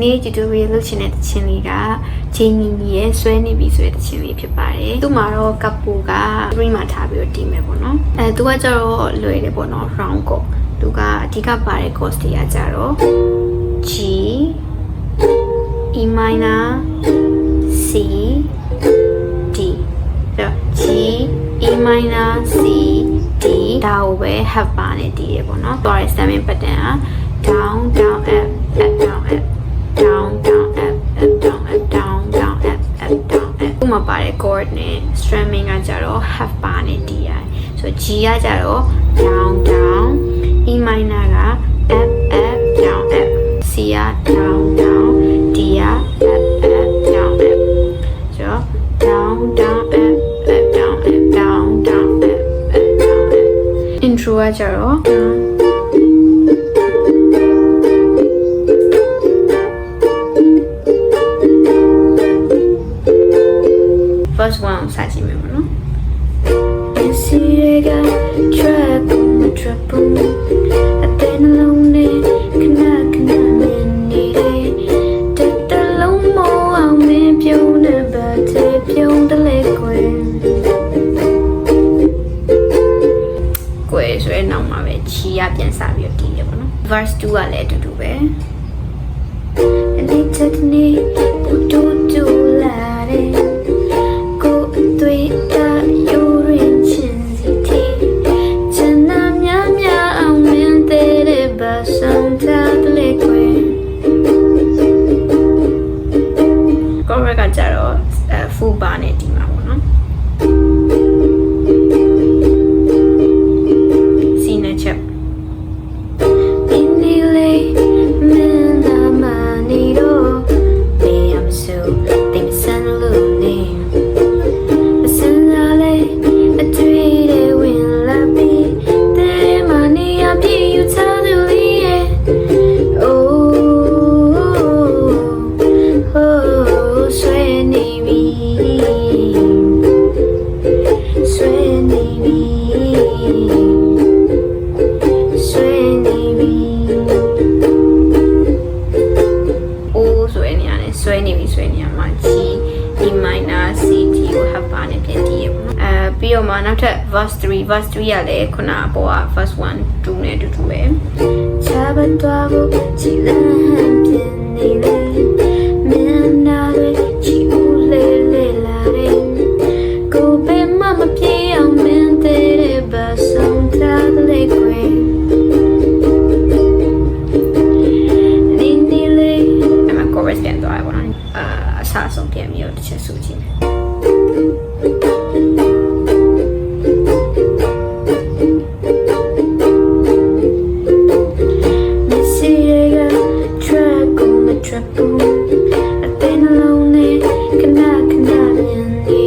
နေ့ tutorial လုပ်ချင်တဲ့တခြင်းလေးကချင်းညီညီရဲ့ဆွဲနေပြီဆိုတဲ့တခြင်းလေးဖြစ်ပါတယ်။သူ့မှာတော့ကပ်ပူက3မှာထားပြီးတော့တီးမယ်ပေါ့နော်။သူကကျတော့လွယ်တယ်ပေါ့နော် round ကိုသူကအဓိကပါတဲ့ course တွေကကျတော့ G E minor C D G E minor C D ဒါကိုပဲ half bar နဲ့တီးရပေါ့နော်။သွားတဲ့ strumming pattern က down down up up down up down down up up down up down down up up down up ခုမှပါတဲ့ chord နဲ့ strumming ကကြတော့ half bar နဲ့တီးရတယ်။ဆို G ကကြတော့ down down E minor က up up down up C က down down D က up up down up ဆို down down up up down up down down up up down up intro ကကြတော့ first one စကြည့်မယ်ပေါ့နော် Sirega trap trap အတဲ့နှလုံးနဲ့ခဏခဏနဲ့နေတယ်တလုံးမအောင်မင်းပြုံးနေပါတဲ့ပြုံးတယ်လေကွယ်ဆိုရင်နောက်မှာပဲချီရပြန်စားပြီးတော့တီးရပေါ့နော် verse 2ကလည်းအတူတူပဲအနေချက်နေတူတူလာတယ်ကြတော့full bar နဲ့တီးမှာပေါ့နော် C နဲ့ချက်ဒီနေ့လေးမင်းလာမနေတော့ဘေးအမဆိုတင်စံလို့နေမစင်လာလေအတွေ့တွေဝင်လာပြီးတဲ့မနေရပြေယူချတယ်လေ ဆွဲနေပြီဆွဲနေရမှာ G E minor C D ကို half bar နဲ့ပြန်တီးရပါတော့ပြီးတော့မှနောက်ထပ် verse 3 verse 3 ကလည်းခုနအပေါ်က verse 1 2နဲ့အတူတူပဲချဘတ်တော်ကိုကြည်လန်းပြန်နေလေမင်းနာလေးချီဦးလေးလေးလာတယ်ကိုပဲမမပြေအောင်မင်းတဲ့ဘာဆုံးထားတဲ့ကွယ်chorus ပြန်သွားရပါတော့အဆအဆုံးပြန်ပြီးတော့တစ်ချက်ဆိုကြည့်မယ်trap အတဲ့နှလုံးနဲ့ခဏခဏမြင်နေ